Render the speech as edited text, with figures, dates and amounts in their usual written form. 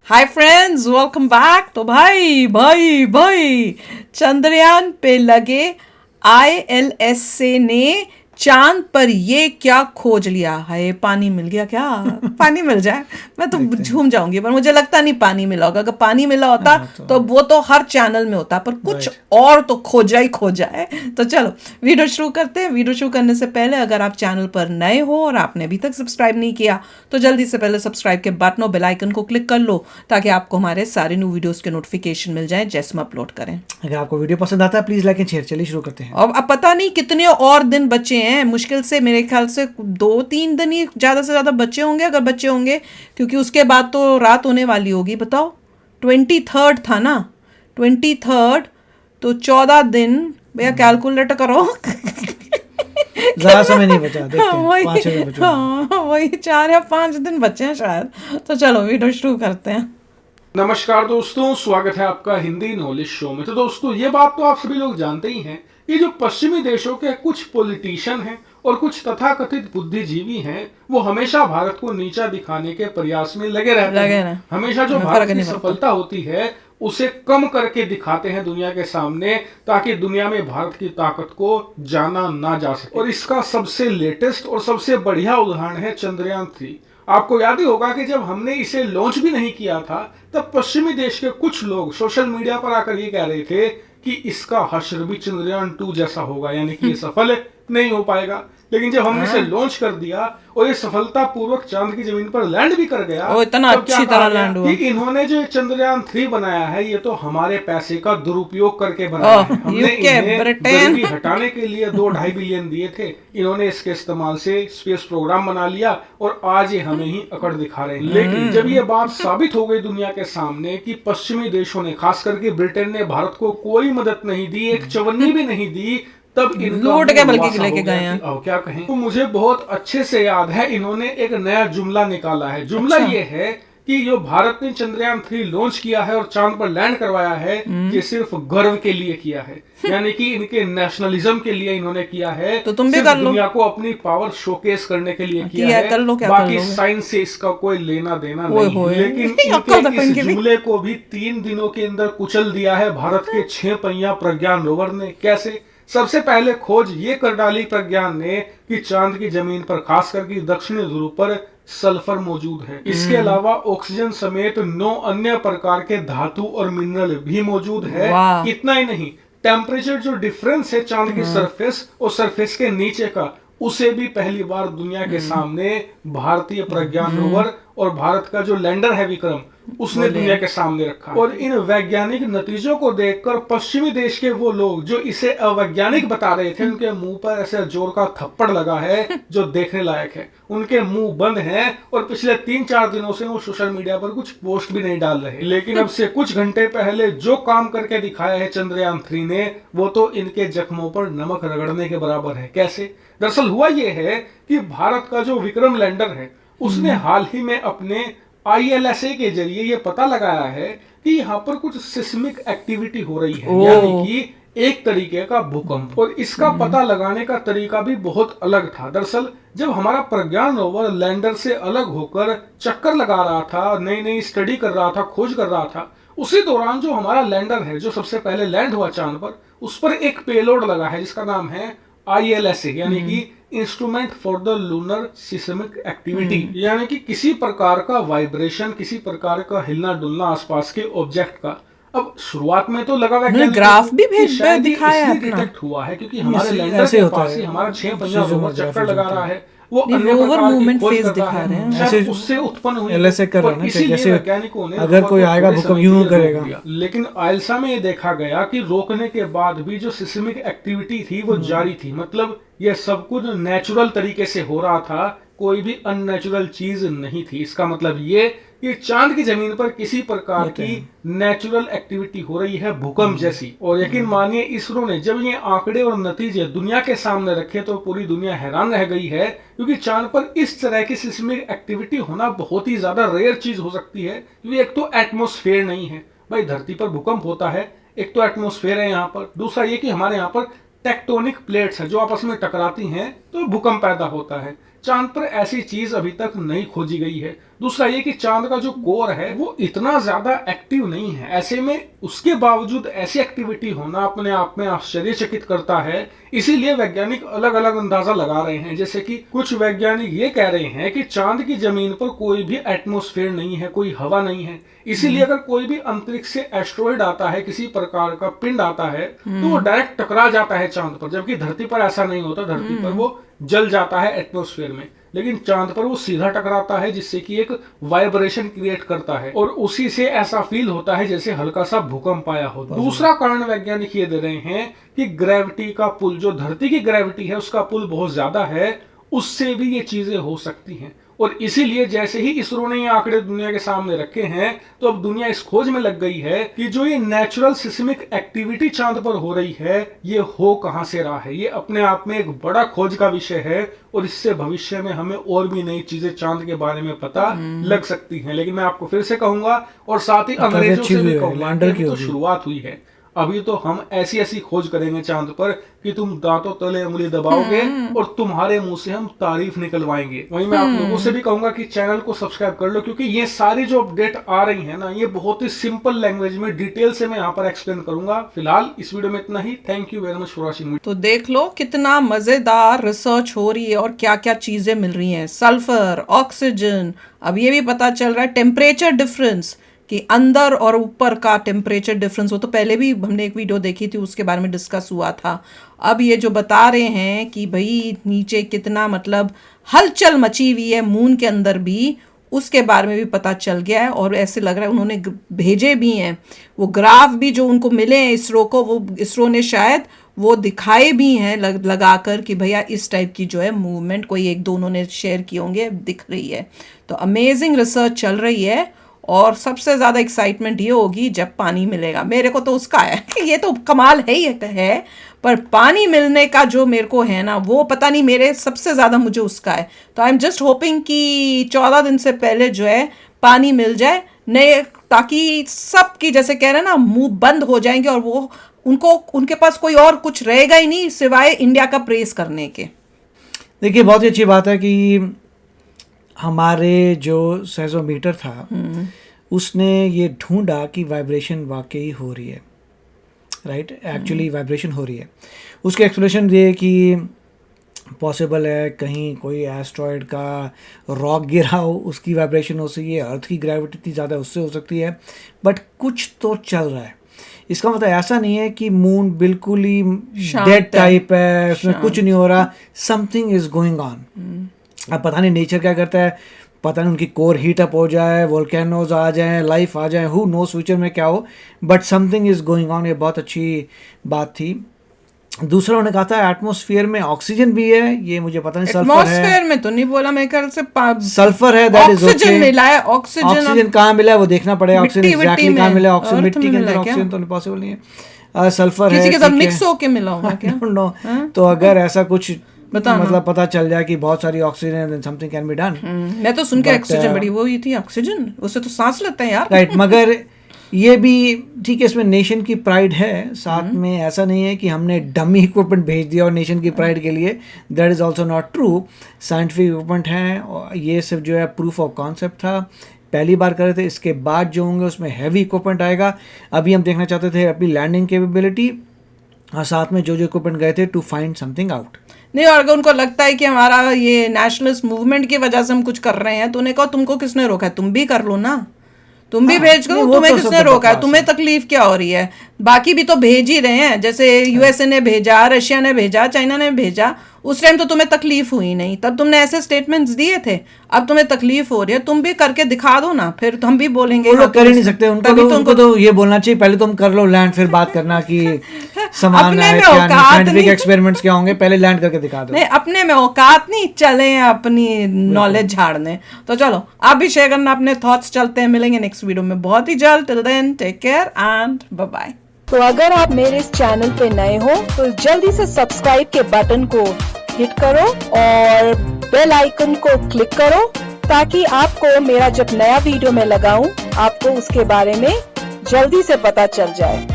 Hi friends, welcome back. तो भाई भाई भाई चंद्रयान पे लगे आईएलएसए ने चांद पर ये क्या खोज लिया है। पानी मिल गया क्या? पानी मिल जाए मैं तो झूम जाऊंगी, पर मुझे लगता नहीं पानी मिला होगा। अगर पानी मिला होता तो वो तो हर चैनल में होता, पर कुछ और तो खोजा ही खोजा है। तो चलो वीडियो शुरू करते हैं। वीडियो शुरू करने से पहले अगर आप चैनल पर नए हो और आपने अभी तक सब्सक्राइब नहीं किया तो जल्दी से पहले सब्सक्राइब के बटन और बेल आइकन को क्लिक कर लो, ताकि आपको हमारे सारे न्यू वीडियोस के नोटिफिकेशन मिल जाएं जैसे हम अपलोड करें। अगर आपको वीडियो पसंद आता है प्लीज लाइक एंड शेयर। चलिए शुरू करते हैं। अब पता नहीं कितने और दिन बचे हैं, मुश्किल से मेरे ख्याल से 2-3 दिन ही ज़्यादा से ज़्यादा बचे होंगे, अगर बचे होंगे, क्योंकि उसके बाद तो रात होने वाली होगी। बताओ 23 था ना, 23, तो 14 दिन। भैया कैलकुलेट करो। ज्यादा समय नहीं बचा, देखते हैं। वही 5 दिन बचे हैं। वही 4 या 5 दिन बचे हैं शायद। तो चलो वीडियो शुरू करते हैं। नमस्कार दोस्तों, स्वागत है आपका हिंदी नॉलेज शो में। तो दोस्तों, ये बात तो आप सभी लोग जानते ही हैं कि जो पश्चिमी देशों के कुछ पॉलिटिशियन हैं और कुछ तथाकथित बुद्धिजीवी हैं, वो हमेशा भारत को नीचा दिखाने के प्रयास में लगे रहते हैं। हमेशा जो भारत की सफलता होती है उसे कम करके दिखाते हैं दुनिया के सामने, ताकि दुनिया में भारत की ताकत को जाना ना जा सके। और इसका सबसे लेटेस्ट और सबसे बढ़िया उदाहरण है चंद्रयान 3। आपको याद ही होगा कि जब हमने इसे लॉन्च भी नहीं किया था, तब पश्चिमी देश के कुछ लोग सोशल मीडिया पर आकर ये कह रहे थे कि इसका हश्र भी चंद्रयान 2 जैसा होगा, यानी कि ये सफल नहीं हो पाएगा। लेकिन जब हमने इसे लॉन्च कर दिया और ये सफलतापूर्वक चांद की जमीन पर लैंड भी कर गया, इतना अच्छी तरह लैंड हुआ कि इन्होंने जो चंद्रयान 3 बनाया है ये तो हमारे पैसे का दुरुपयोग करके बनाया है। हमने इन्हें गर्मी हटाने के लिए 2-2.5 बिलियन दिए थे, इन्होंने इसके इस्तेमाल से स्पेस प्रोग्राम बना लिया और आज ये हमें ही अकड़ दिखा रहे हैं। लेकिन जब ये बात साबित हो गई दुनिया के सामने कि पश्चिमी देशों ने, खास करके ब्रिटेन ने भारत को कोई मदद नहीं दी, एक चवन्नी भी नहीं दी, तब लूट के बल्कि लेके गए हैं। क्या कहें, तो मुझे बहुत अच्छे से याद है, इन्होंने एक नया जुमला निकाला है। जुमला ये है कि जो भारत ने चंद्रयान 3 लॉन्च किया है और चांद पर लैंड करवाया है, ये सिर्फ गर्व के लिए किया है, यानी कि इनके नेशनलिज्म के लिए इन्होंने किया है। तो तुम भी कर लो। दुनिया को अपनी पावर शोकेस करने के लिए किया है। कर लो, क्या बाकी कर लो। साइंस से इसका कोई लेना देना नहीं। लेकिन इनके इस जुमले को भी 3 दिनों के अंदर कुचल दिया है भारत के 6 पहिया प्रज्ञान रोवर ने। कैसे? सबसे पहले खोज ये कर डाली प्रज्ञान ने कि चांद की जमीन पर, खास करके दक्षिणी ध्रुव पर सल्फर मौजूद है। इसके अलावा ऑक्सीजन समेत 9 अन्य प्रकार के धातु और मिनरल भी मौजूद है। इतना ही नहीं, टेम्परेचर जो डिफरेंस है चांद की सरफेस और सरफेस के नीचे का, उसे भी पहली बार दुनिया के सामने भारतीय प्रज्ञान रोवर और भारत का जो लैंडर है विक्रम, उसने दुनिया के सामने रखा। और इन वैज्ञानिक नतीजों को देखकर पश्चिमी देश के वो लोग जो इसे अवैज्ञानिक बता रहे थे, उनके मुंह पर ऐसे जोर का थप्पड़ लगा है जो देखने लायक है। उनके मुंह बंद हैं और पिछले 3-4 दिनों से वो सोशल मीडिया पर कुछ पोस्ट भी नहीं डाल रहे। लेकिन अब से कुछ घंटे पहले जो काम करके दिखाया है चंद्रयान 3 ने, वो तो इनके जख्मों पर नमक रगड़ने के बराबर है। कैसे? दरअसल हुआ ये है कि भारत का जो विक्रम लैंडर है, उसने हाल ही में अपने आईएलएसए के जरिए ये पता लगाया है कि यहाँ पर कुछ सिस्मिक एक्टिविटी हो रही है, यानी कि एक तरीके का भूकंप। और इसका पता लगाने का तरीका भी बहुत अलग था। दरअसल जब हमारा प्रज्ञान रोवर लैंडर से अलग होकर चक्कर लगा रहा था, नई नई स्टडी कर रहा था, खोज कर रहा था, उसी दौरान जो हमारा लैंडर है, जो सबसे पहले लैंड हुआ चांद पर, उस पर एक पेलोड लगा है जिसका नाम है आईएलएसए, यानी कि instrument for the lunar seismic activity, यानी कि किसी प्रकार का वाइब्रेशन, किसी प्रकार का हिलना डुलना आसपास के ऑब्जेक्ट का। अब शुरुआत में तो लगा ग्राफ भी भेज दिखाया है, डिटेक्ट हुआ है क्योंकि हमारे लैंडर के पास ही हमारा 6 पहिया रोवर चक्कर लगा रहा है। वो रोवर मूवमेंट फेज दिखा रहे हैं, ऐसे उससे उत्पन्न हुई एलएसए कर रहा है ना, जैसे वैज्ञानिकों ने अगर कोई आएगा भूकंप यूं करेगा। लेकिन आइल्सा में ये देखा गया कि रोकने के बाद भी जो सिस्मिक एक्टिविटी थी वो जारी थी। मतलब ये सब कुछ नेचुरल तरीके से हो रहा था, कोई भी अननेचुरल चीज नहीं थी। इसका मतलब ये कि चांद की जमीन पर किसी प्रकार की नेचुरल एक्टिविटी हो रही है, भूकंप जैसी। और यकीन मानिए, इसरो ने जब ये आंकड़े और नतीजे दुनिया के सामने रखे तो पूरी दुनिया हैरान रह गई है, क्योंकि चांद पर इस तरह की सिस्मिक एक्टिविटी होना बहुत ही ज्यादा रेयर चीज हो सकती है। क्योंकि एक तो एटमॉस्फेयर नहीं है भाई, धरती पर भूकंप होता है, एक तो एटमॉस्फेयर है यहाँ पर, दूसरा ये कि हमारे यहाँ पर टेक्टोनिक प्लेट्स हैं जो आपस में टकराती हैं तो भूकंप पैदा होता है। चांद पर ऐसी चीज अभी तक नहीं खोजी गई है। दूसरा ये कि चांद का जो कोर है वो इतना ज्यादा एक्टिव नहीं है, ऐसे में उसके बावजूद ऐसी एक्टिविटी होना अपने आप में आश्चर्यचकित करता है। इसीलिए वैज्ञानिक अलग अलग अंदाजा लगा रहे हैं। जैसे कि कुछ वैज्ञानिक ये कह रहे हैं कि चांद की जमीन पर कोई भी एटमॉस्फेयर नहीं है, कोई हवा नहीं है, इसीलिए अगर कोई भी अंतरिक्ष से एस्ट्रॉइड आता है, किसी प्रकार का पिंड आता है, तो वो डायरेक्ट टकरा जाता है चांद पर। जबकि धरती पर ऐसा नहीं होता, धरती पर वो जल जाता है एटमॉस्फेयर में, लेकिन चांद पर वो सीधा टकराता है, जिससे कि एक वाइब्रेशन क्रिएट करता है और उसी से ऐसा फील होता है जैसे हल्का सा भूकंप आया हो। दूसरा कारण वैज्ञानिक ये दे रहे हैं कि ग्रेविटी का पुल, जो धरती की ग्रेविटी है उसका पुल बहुत ज्यादा है, उससे भी ये चीजें हो सकती हैं। और इसीलिए जैसे ही इसरो ने ये आंकड़े दुनिया के सामने रखे हैं, तो अब दुनिया इस खोज में लग गई है कि जो ये नेचुरल सिस्मिक एक्टिविटी चांद पर हो रही है, ये हो कहां से रहा है। ये अपने आप में एक बड़ा खोज का विषय है और इससे भविष्य में हमें और भी नई चीजें चांद के बारे में पता लग सकती हैं। लेकिन मैं आपको फिर से कहूंगा और साथ ही अंग्रेजों से भी कहूंगा, तो शुरुआत हुई है, अभी तो हम ऐसी ऐसी खोज करेंगे चांद पर कि तुम दांतों तले उंगली दबाओगे और तुम्हारे मुंह से हम तारीफ निकलवाएंगे। वहीं मैं आप लोगों से भी कहूंगा कि चैनल को सब्सक्राइब कर लो, क्योंकि ये सारी जो अपडेट आ रही है ना, ये बहुत ही सिंपल लैंग्वेज में डिटेल से मैं यहाँ पर एक्सप्लेन करूंगा। फिलहाल इस वीडियो में इतना ही। Thank you very much for watching. तो देख लो कितना मजेदार रिसर्च हो रही है और क्या क्या चीजें मिल रही हैं। सल्फर, ऑक्सीजन, अब ये भी पता चल रहा है टेम्परेचर डिफरेंस, कि अंदर और ऊपर का टेम्परेचर डिफरेंस। वो तो पहले भी हमने एक वीडियो देखी थी, उसके बारे में डिस्कस हुआ था। अब ये जो बता रहे हैं कि भाई नीचे कितना मतलब हलचल मची हुई है मून के अंदर भी, उसके बारे में भी पता चल गया है। और ऐसे लग रहा है उन्होंने भेजे भी हैं वो ग्राफ भी जो उनको मिले हैं इसरो को, वो इसरो ने शायद वो दिखाए भी हैं लगा कर कि भैया इस टाइप की जो है मूवमेंट, कोई एक दो उन्होंने शेयर किए होंगे, दिख रही है। तो अमेजिंग रिसर्च चल रही है और सबसे ज़्यादा एक्साइटमेंट ये होगी जब पानी मिलेगा। मेरे को तो उसका है ये तो कमाल है ही है, पर पानी मिलने का जो मेरे को है ना, वो पता नहीं, मेरे सबसे ज़्यादा मुझे उसका है। तो आई एम जस्ट होपिंग कि 14 दिन से पहले जो है पानी मिल जाए, नए, ताकि सबकी जैसे कह रहे हैं ना मुंह बंद हो जाएंगे और वो उनके पास कोई और कुछ रहेगा ही नहीं सिवाय इंडिया का प्रेस करने के। देखिए बहुत ही अच्छी बात है कि हमारे जो सेजोमीटर था उसने ये ढूंढा कि वाइब्रेशन वाकई हो रही है, राइट, एक्चुअली वाइब्रेशन हो रही है। उसके एक्सप्लेनेशन ये कि पॉसिबल है कहीं कोई एस्ट्रॉयड का रॉक गिरा हो, उसकी वाइब्रेशन हो सकती है, अर्थ की ग्रेविटी इतनी ज़्यादा उससे हो सकती है, बट कुछ तो चल रहा है। इसका मतलब ऐसा नहीं है कि मून बिल्कुल ही डेड टाइप है, उसमें कुछ नहीं हो रहा, समथिंग इज गोइंग ऑन। अब पता नहीं नेचर क्या करता है, पता नहीं उनकी कोर हीट अप हो जाए, वोल्केनोज आ जाए, लाइफ आ जाए, हु नोस फ्यूचर में क्या हो, but something is going on. ये बहुत अच्छी बात थी। दूसरा उन्होंने कहा था एटमॉस्फेयर में ऑक्सीजन भी है, ये मुझे पता नहीं, सल्फर है। एटमॉस्फेयर में तो नहीं बोला, मेरे ख्याल से सल्फर है, दैट इज ओके। ऑक्सीजन मिला है, ऑक्सीजन कहाँ मिला है वो देखना पड़ेगा, ऑक्सीजन एग्जैक्टली कहाँ मिला है, ऑक्सीजन मिट्टी के अंदर ऑक्सीजन तो पॉसिबल नहीं है। सल्फर है, किसी के साथ मिक्स होके मिला होगा क्या? नो, तो अगर ऐसा कुछ मतलब पता चल जाए कि बहुत सारी oxygen, then something can be done. मैं तो सुन के ऑक्सीजन बड़ी वो ही थी, ऑक्सीजन उससे तो सांस लेते हैं यार, राइट। मगर ये भी ठीक है, इसमें नेशन की प्राइड है साथ में, ऐसा नहीं है कि हमने डमी इक्विपमेंट भेज दिया और नेशन की प्राइड के लिए, that is also not true. Scientific equipment हैं, ये सिर्फ जो है प्रूफ ऑफ कॉन्सेप्ट था, पहली बार कर रहे थे। इसके बाद जो होंगे उसमें हैवी इक्विपमेंट आएगा। अभी हम देखना चाहते थे अपनी लैंडिंग कैपेबिलिटी और साथ में जो इक्विपमेंट गए थे टू फाइंड समथिंग आउट। नहीं, और अगर उनको लगता है कि हमारा ये नेशनलिस्ट मूवमेंट की वजह से हम कुछ कर रहे हैं, तो उन्हें कहो तुमको किसने रोका है, तुम भी कर लो ना, तुम भी भेज करो, तुम्हें तो किसने रोका है, तुम्हें तकलीफ क्या हो रही है? बाकी भी तो भेज ही रहे हैं, जैसे यूएसए ने भेजा, रशिया ने भेजा, चाइना ने भेजा, उस टाइम तो तुम्हें तकलीफ हुई नहीं, तब तुमने ऐसे स्टेटमेंट्स दिए थे। अब तुम्हें तकलीफ हो रही है, तुम भी करके दिखा दो ना, फिर हम भी बोलेंगे। वो लोग कर ही नहीं सकते, उनको तो ये बोलना चाहिए पहले तुम कर लो लैंड, फिर बात करना कि समान है क्या, साइंटिफिक एक्सपेरिमेंट्स क्या होंगे, पहले लैंड करके दिखा दो। नहीं, अपने में औकात नहीं, चले अपनी नॉलेज झाड़ने। तो चलो आप भी शेयर करना अपने थॉट्स। चलते हैं, मिलेंगे नेक्स्ट वीडियो में बहुत ही जल्द। Till then take care and bye bye. तो अगर आप मेरे इस चैनल पे नए हो तो जल्दी से सब्सक्राइब के बटन को हिट करो और बेल आइकन को क्लिक करो, ताकि आपको मेरा जब नया वीडियो मैं लगाऊं आपको उसके बारे में जल्दी से पता चल जाए।